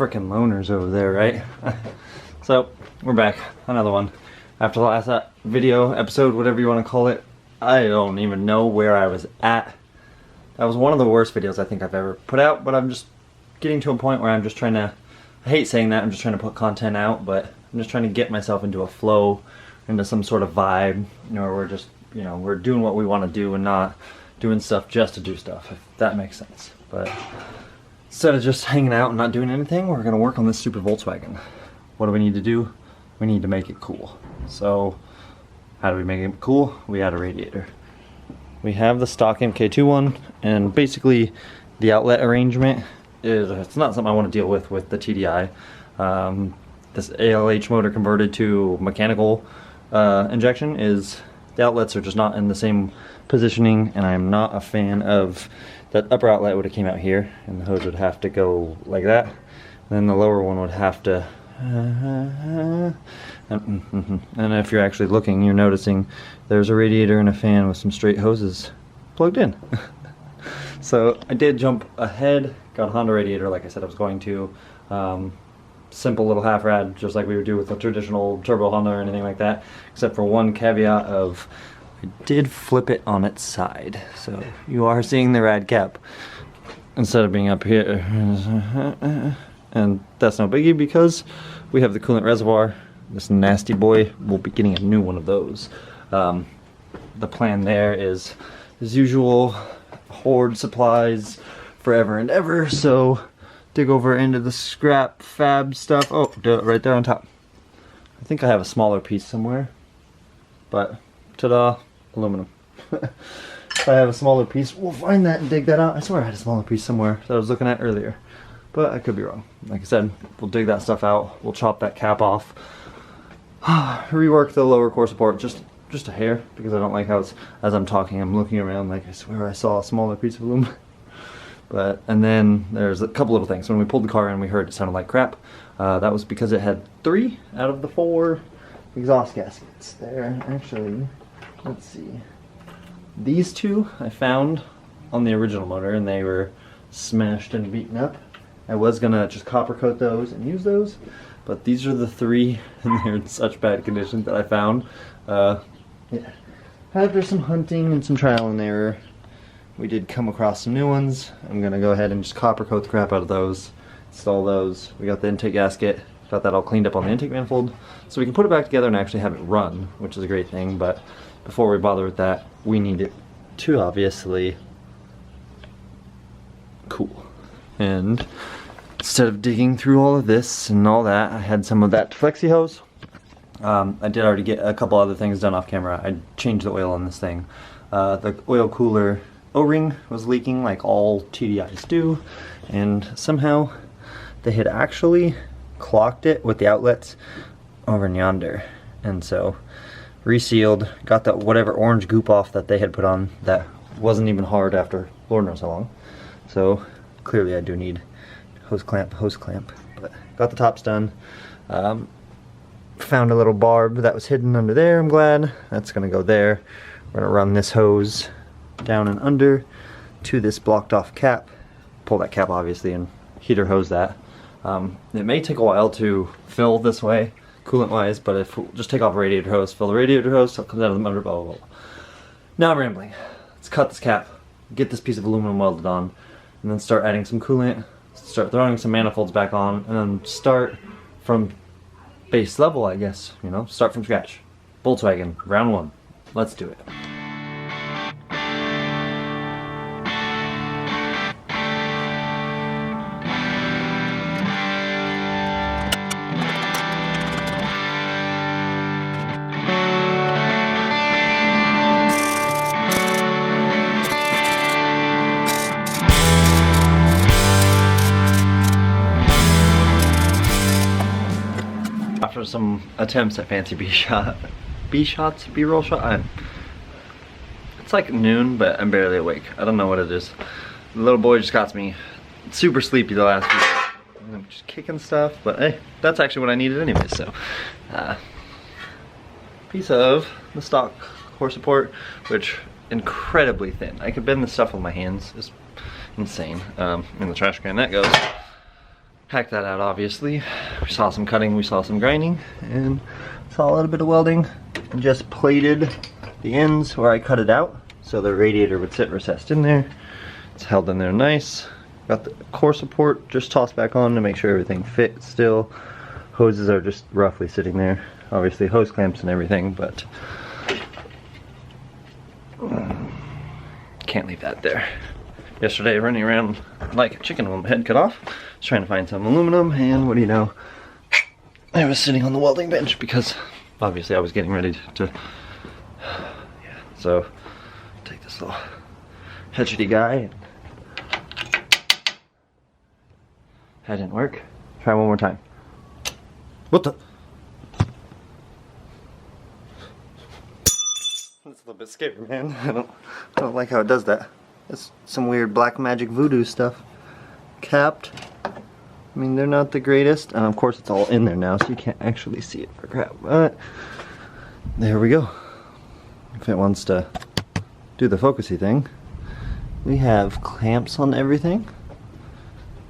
frickin' loners over there, right? So, we're back. Another one. After the last episode, whatever you want to call it, I don't even know where I was at. That was one of the worst videos I think I've ever put out, but I'm just getting to a point where I'm just trying to, I hate saying that, I'm just trying to put content out, but I'm just trying to get myself into a flow, into some sort of vibe, you know, where we're just, you know, we're doing what we want to do and not doing stuff just to do stuff, if that makes sense. But instead of just hanging out and not doing anything, we're going to work on this stupid Volkswagen. What do we need to do? We need to make it cool. So, how do we make it cool? We add a radiator. We have the stock MK2 one, and basically the outlet arrangement is, it's not something I want to deal with the TDI. This ALH motor converted to mechanical injection is, the outlets are just not in the same positioning, and I'm not a fan of that upper outlet would have came out here, and the hose would have to go like that. And then the lower one would have to, and if you're actually looking, you're noticing there's a radiator and a fan with some straight hoses plugged in. So I did jump ahead, got a Honda radiator like I said I was going to. Simple little half rad, just like we would do with a traditional turbo Honda or anything like that, except for one caveat of I did flip it on its side. So you are seeing the rad cap instead of being up here. And that's no biggie because we have the coolant reservoir. This nasty boy will be getting a new one of those. The plan there is, as usual, hoard supplies forever and ever. So dig over into the scrap fab stuff. Oh, do it right there on top. I think I have a smaller piece somewhere, but ta-da, aluminum. If I have a smaller piece, we'll find that and dig that out. I swear I had a smaller piece somewhere that I was looking at earlier, but I could be wrong. Like I said, we'll dig that stuff out. We'll chop that cap off. Rework the lower core support just a hair, because I don't like how it's, as I'm talking, I'm looking around like I swear I saw a smaller piece of aluminum. But, and then there's a couple little things. When we pulled the car in, we heard it sounded like crap. That was because it had 3 out of the 4 exhaust gaskets there. Actually, let's see. These 2 I found on the original motor, and they were smashed and beaten up. I was gonna just copper coat those and use those, but these are the 3, and they're in such bad condition that I found. Yeah. After some hunting and some trial and error, we did come across some new ones. I'm gonna go ahead and just copper coat the crap out of those, install those. We got the intake gasket, got that all cleaned up on the intake manifold, so we can put it back together and actually have it run, which is a great thing. But before we bother with that, we need it to obviously cool. And instead of digging through all of this and all that, I had some of that flexi hose. I did already get a couple other things done off camera. I changed the oil on this thing. The oil cooler O-ring was leaking like all TDIs do, and somehow they had actually clogged it with the outlets over in yonder. And so resealed, got that whatever orange goop off that they had put on that wasn't even hard after Lord knows how long. So clearly I do need hose clamp, but got the tops done. Found a little barb that was hidden under there, I'm glad. That's gonna go there. We're gonna run this hose down and under to this blocked off cap. Pull that cap obviously and heater hose that. It may take a while to fill this way, coolant wise, but if we'll just take off a radiator hose, fill the radiator hose, so it comes out of the motor, blah blah blah. Now I'm rambling. Let's cut this cap, get this piece of aluminum welded on, and then start adding some coolant, start throwing some manifolds back on, and then start from base level, I guess, you know, start from scratch. Volkswagen, round 1. Let's do it. After some attempts at fancy B-roll shot, it's like noon, but I'm barely awake. I don't know what it is. The little boy just got me super sleepy the last week. I'm just kicking stuff, but hey, that's actually what I needed anyway. So, piece of the stock core support, which incredibly thin. I could bend this stuff with my hands. It's insane. In the trash can that goes. hacked that out, obviously. We saw some cutting, we saw some grinding, and saw a little bit of welding. And just plated the ends where I cut it out, so the radiator would sit recessed in there. It's held in there nice. Got the core support just tossed back on to make sure everything fits still. Hoses are just roughly sitting there. Obviously hose clamps and everything, but can't leave that there. Yesterday running around like a chicken with my head cut off, was trying to find some aluminum, and what do you know, I was sitting on the welding bench because obviously I was getting ready to yeah, so take this little hedgety guy and that didn't work. Try one more time. What the? That's a little bit scary, man. I don't like how it does that. It's some weird black magic voodoo stuff. Capped. I mean, they're not the greatest, and of course it's all in there now, so you can't actually see it for crap. But there we go. If it wants to do the focusy thing, we have clamps on everything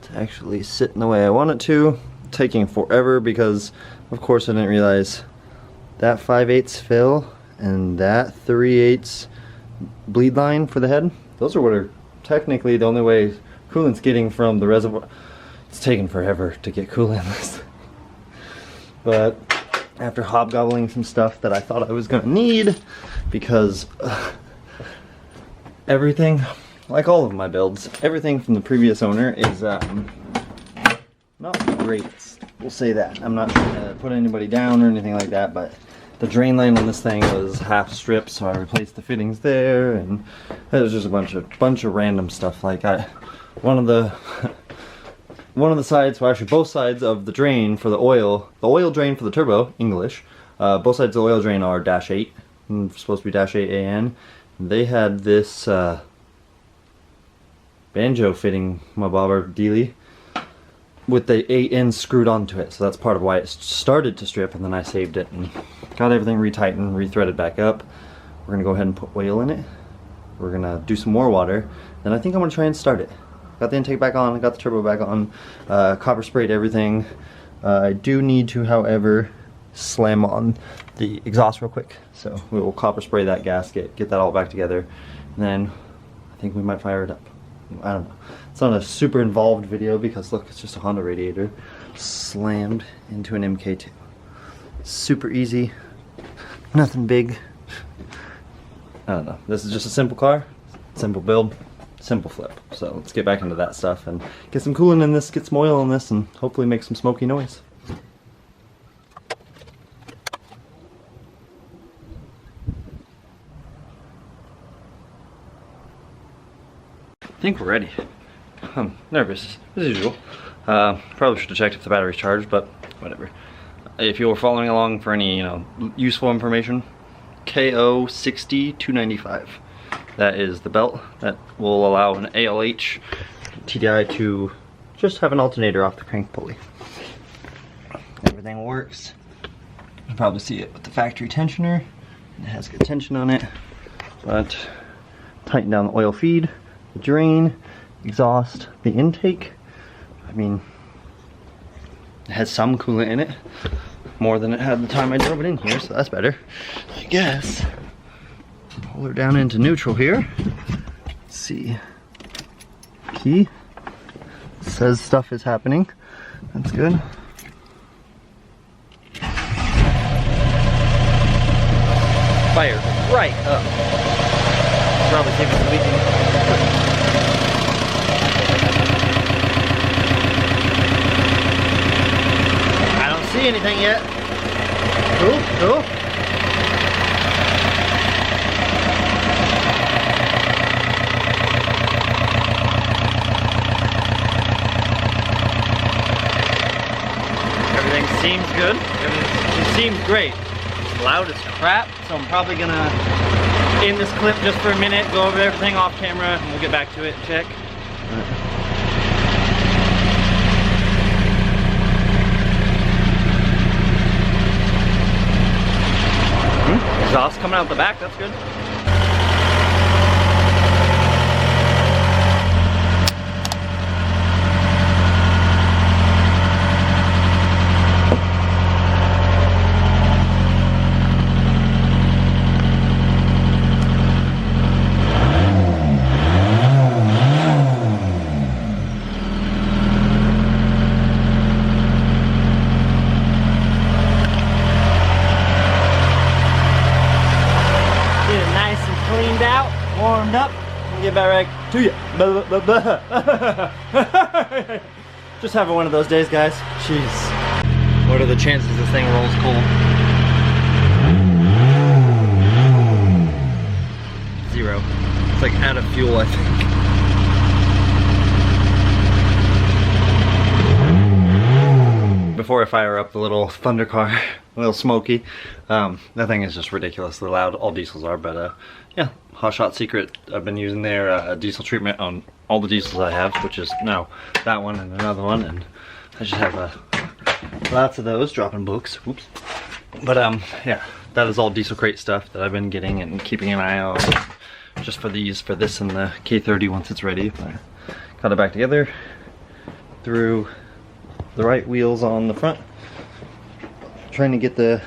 to actually sit in the way I want it to. Taking forever because, of course, I didn't realize that 5/8 fill and that 3/8 bleed line for the head. Those are what are technically the only way coolant's getting from the reservoir. It's taken forever to get coolant. But after hobgobbling some stuff that I thought I was gonna need, because everything, like all of my builds, everything from the previous owner is not the greatest. We'll say that. I'm not trying to put anybody down or anything like that, but the drain line on this thing was half stripped, so I replaced the fittings there, and it was just a bunch of random stuff. Like one of the sides, well actually both sides of the drain for the oil drain for the turbo, English, both sides of the oil drain are -8, and supposed to be -8 AN. They had this banjo fitting my bobber dealie with the 8 ends screwed onto it, so that's part of why it started to strip, and then I saved it and got everything retightened, rethreaded back up. We're gonna go ahead and put oil in it. We're gonna do some more water, and I think I'm gonna try and start it. Got the intake back on, got the turbo back on, copper sprayed everything. I do need to, however, slam on the exhaust real quick, so we will copper spray that gasket, get that all back together, and then I think we might fire it up. I don't know. It's not a super involved video because look, it's just a Honda radiator slammed into an MK2. Super easy, nothing big. I don't know. This is just a simple car, simple build, simple flip. So let's get back into that stuff and get some coolant in this, get some oil in this, and hopefully make some smoky noise. I think we're ready. I'm nervous, as usual. Probably should have checked if the battery's charged, but whatever. If you were following along for any, useful information, KO 60295. That is the belt that will allow an ALH TDI to just have an alternator off the crank pulley. Everything works. You'll probably see it with the factory tensioner. It has good tension on it, but tighten down the oil feed, the drain, exhaust, the intake. I mean, it has some coolant in it, more than it had the time I drove it in here, so that's better, I guess. Pull her down into neutral here. Let's see. Key. It says stuff is happening. That's good. Fire right up. Probably think it's leaking. See anything yet? Cool, cool. Everything seems good. Everything seems great. It's loud as crap, so I'm probably gonna end this clip just for a minute, go over everything off camera, and we'll get back to it and check. Exhaust coming out the back, that's good. cleaned out, warmed up, and get back to you. Just having one of those days, guys. Jeez. What are the chances this thing rolls cold? 0. It's like out of fuel, I think. Before I fire up the little Thunder car, a little smoky, that thing is just ridiculously loud. All diesels are, but yeah, Hot Shot Secret. I've been using their diesel treatment on all the diesels I have, which is now that one and another one, and I just have lots of those, dropping books. Oops. But yeah, that is all Diesel Crate stuff that I've been getting and keeping an eye out just for this and the K30 once it's ready. I got it back together, threw the right wheels on the front, trying to get the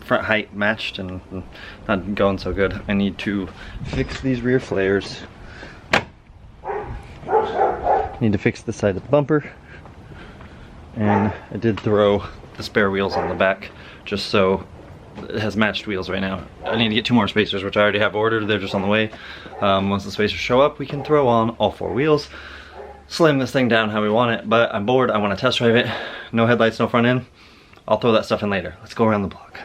front height matched, and not going so good. I need to fix these rear flares. Need to fix the side of the bumper, and I did throw the spare wheels on the back just so it has matched wheels right now. I need to get 2 more spacers, which I already have ordered. They're just on the way. Once the spacers show up, we can throw on all 4 wheels, slam this thing down how we want it. But I'm bored, I want to test drive it. No headlights, no front end. I'll throw that stuff in later. Let's go around the block.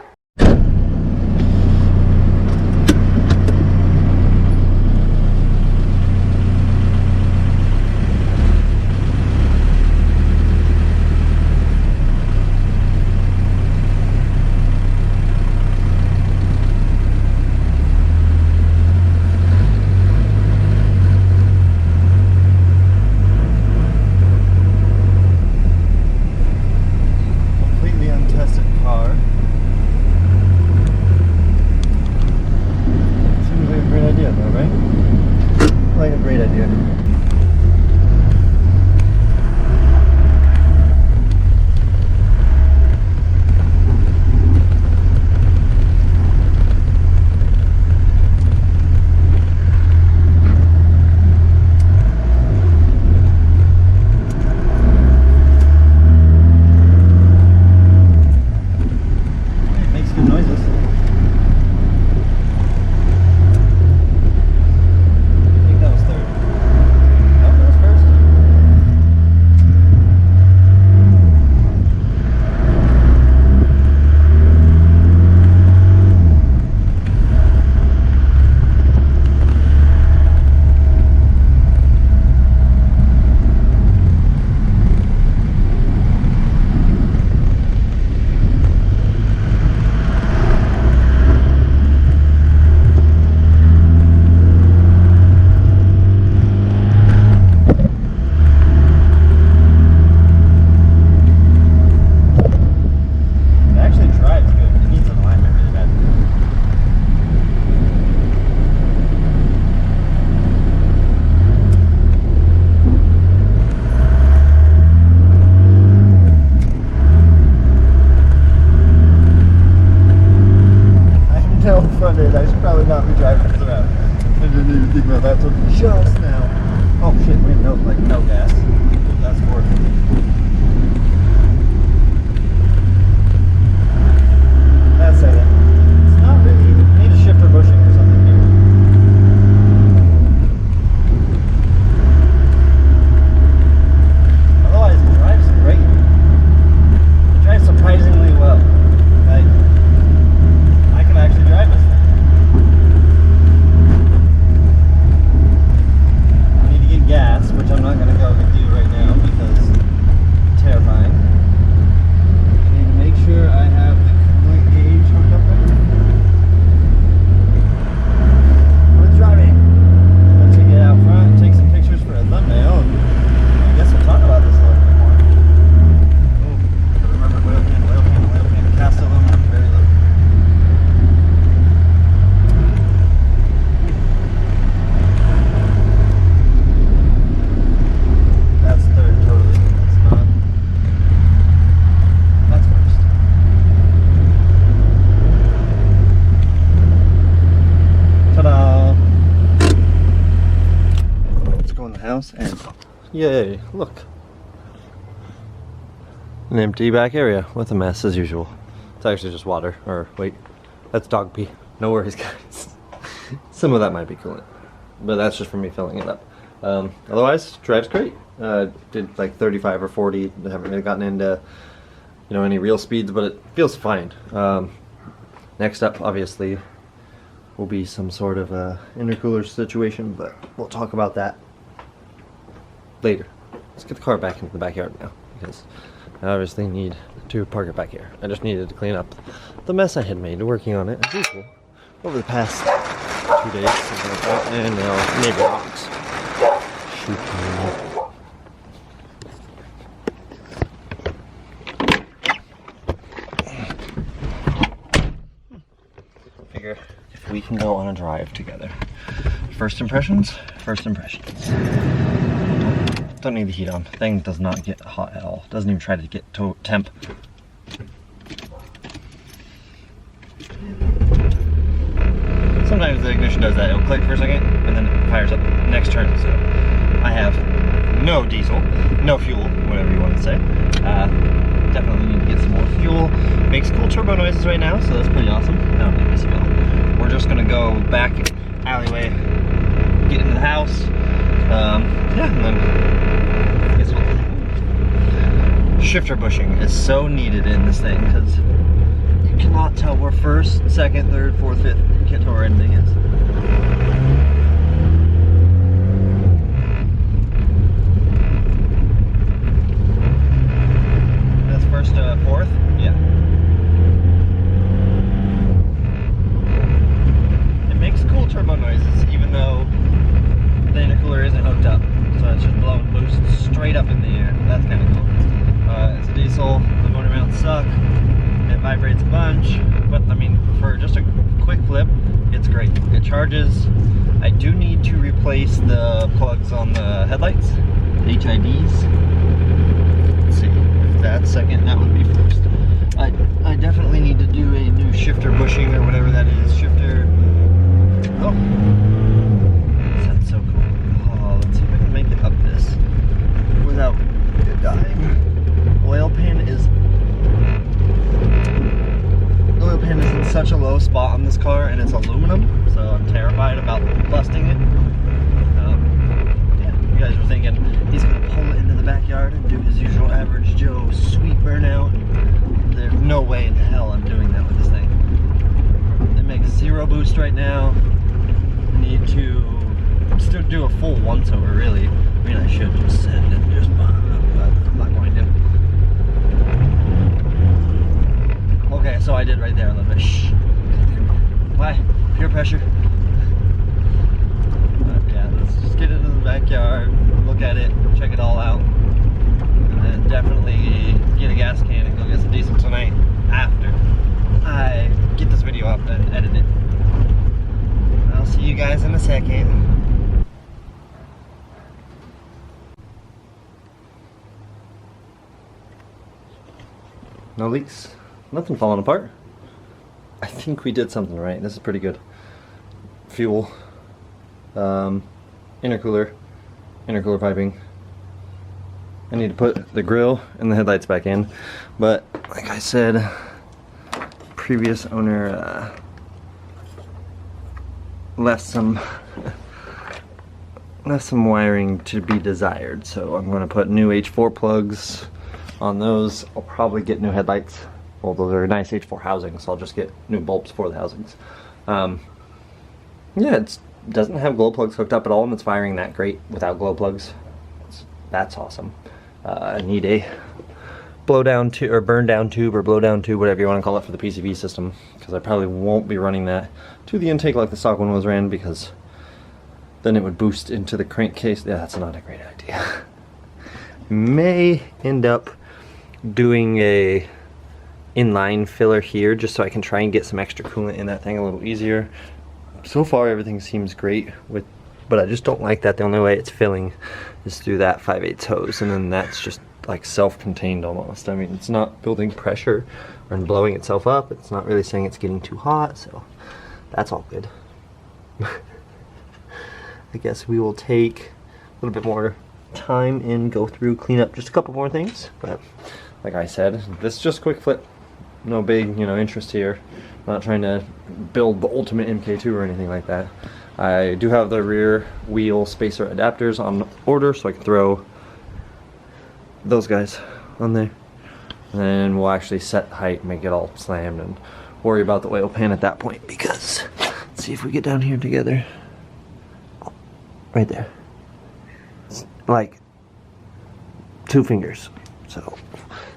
Just now. Oh shit, we have no gas. That's working. That's it. It's not really. We need a shifter bushing or something here. Otherwise, it drives great. It drives surprisingly well. Like, I can actually drive this thing. Gas, which I'm not going to go and do right now because it's terrifying. I need to make sure I have the coolant gauge hooked up right. We're driving. Let's get out front, take some pictures for a thumbnail, and I guess we'll talk about this a little bit more. Oh, remember oil pan, cast aluminum, very low. And yay, look, an empty back area with a mess as usual. It's actually just water, or wait, that's dog pee. No worries, guys. Some of that might be coolant, but that's just for me filling it up. Otherwise, drives great. Did like 35 or 40. I haven't really gotten into, you know, any real speeds, but it feels fine. Next up, obviously, will be some sort of a intercooler situation, but we'll talk about that later. Let's get the car back into the backyard now, because I obviously need to park it back here. I just needed to clean up the mess I had made working on it as usual over the past 2 days, something like that, and now neighbor rocks. Figure if we can go on a drive together. First impressions? First impressions. Don't need the heat on. Thing does not get hot at all. Doesn't even try to get to temp. Sometimes the ignition does that. It'll click for a second and then it fires up next turn. So I have no diesel, no fuel, whatever you want to say. Definitely need to get some more fuel. Makes cool turbo noises right now, so that's pretty awesome. I don't think this will. We're just gonna go back alleyway, get into the house. Yeah, and then I guess we'll... Shifter bushing is so needed in this thing because you cannot tell where first, second, third, fourth, fifth, you can't tell where anything is. That's first to fourth? Yeah. It makes cool turbo noises even though the intercooler isn't hooked up, so it's just blowing boost straight up in the air. That's kind of cool. It's a diesel, the motor mounts suck, it vibrates a bunch, but I mean, for just a quick flip, it's great. It charges. I do need to replace the plugs on the headlights, HIDs. Let's see, if that's second, that would be first. I definitely need to do a new shifter bushing or whatever that is. Shifter. Oh. That's so cool. Oh, let's see if I can make it up this without it dying. Oil pan is in such a low spot on this car, and it's aluminum, so I'm terrified about busting it. Yeah, you guys were thinking he's gonna pull it into the backyard and do his usual average Joe sweet burnout. There's no way in hell I'm doing that with this thing. It makes 0 boost right now. I need to still do a full once over, really. I mean, I should just send it, just but I'm not going to. Okay, so I did right there a little bit. Shh. Why? Peer pressure. But yeah, let's just get into the backyard, look at it, check it all out, and then definitely get a gas can and go get some diesel tonight after I get this video up and edit it. I'll see you guys in a second. No leaks. Nothing falling apart. I think we did something right. This is pretty good. Fuel, intercooler piping. I need to put the grill and the headlights back in, but like I said, previous owner left some wiring to be desired, so I'm going to put new H4 plugs on those. I'll probably get new headlights. Well, those are nice H4 housings, so I'll just get new bulbs for the housings. Yeah, it doesn't have glow plugs hooked up at all, and it's firing that great without glow plugs. That's awesome. I need a blow down tube or burn down tube or blow down tube, whatever you want to call it, for the PCV system, because I probably won't be running that to the intake like the stock one was ran, because then it would boost into the crankcase. Yeah, that's not a great idea. May end up doing a inline filler here just so I can try and get some extra coolant in that thing a little easier. So far everything seems great with, but I just don't like that the only way it's filling is through that 5/8 hose, and then that's just like self-contained almost. I mean, it's not building pressure or blowing itself up. It's not really saying it's getting too hot, so that's all good. I guess we will take a little bit more time and go through, clean up just a couple more things, but like I said, this is just a quick flip. No big, interest here. I'm not trying to build the ultimate MK2 or anything like that. I do have the rear wheel spacer adapters on order, so I can throw those guys on there. And then we'll actually set the height, make it all slammed, and worry about the oil pan at that point, because let's see if we get down here together. Right there. It's like 2 fingers. So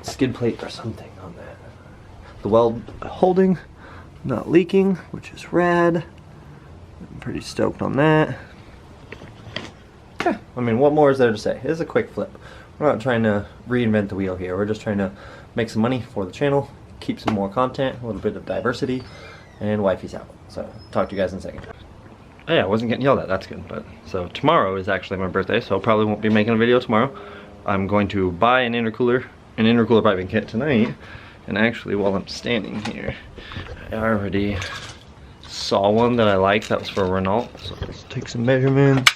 skid plate or something on that. The weld holding, not leaking, which is rad. I'm pretty stoked on that. Yeah, I mean, what more is there to say? It's a quick flip. We're not trying to reinvent the wheel here. We're just trying to make some money for the channel, keep some more content, a little bit of diversity, and wifey's out. So, talk to you guys in a second. Oh yeah, I wasn't getting yelled at, that's good. But so tomorrow is actually my birthday, so I probably won't be making a video tomorrow. I'm going to buy an intercooler piping kit tonight. And actually, while I'm standing here, I already saw one that I liked that was for Renault. So let's take some measurements.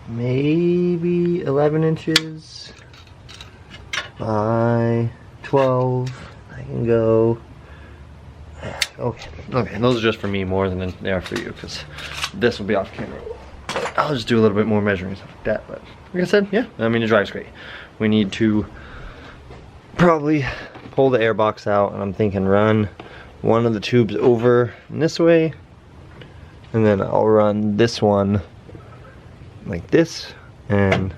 Maybe 11 inches by 12. I can go. Okay, those are just for me more than they are for you, because this will be off camera. I'll just do a little bit more measuring stuff like that. But like I said, yeah, I mean, it drives great. We need to probably pull the air box out, and I'm thinking run one of the tubes over in this way, and then I'll run this one like this, and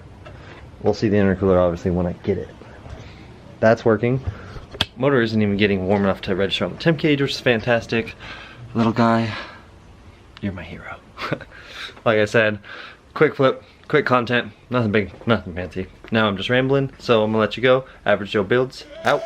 we'll see the intercooler obviously when I get it. That's working. Motor isn't even getting warm enough to register on the temp gauge, which is fantastic. Little guy, you're my hero. Like I said, quick flip, quick content, nothing big, nothing fancy. Now I'm just rambling, so I'm gonna let you go. Average Joe Builds, out.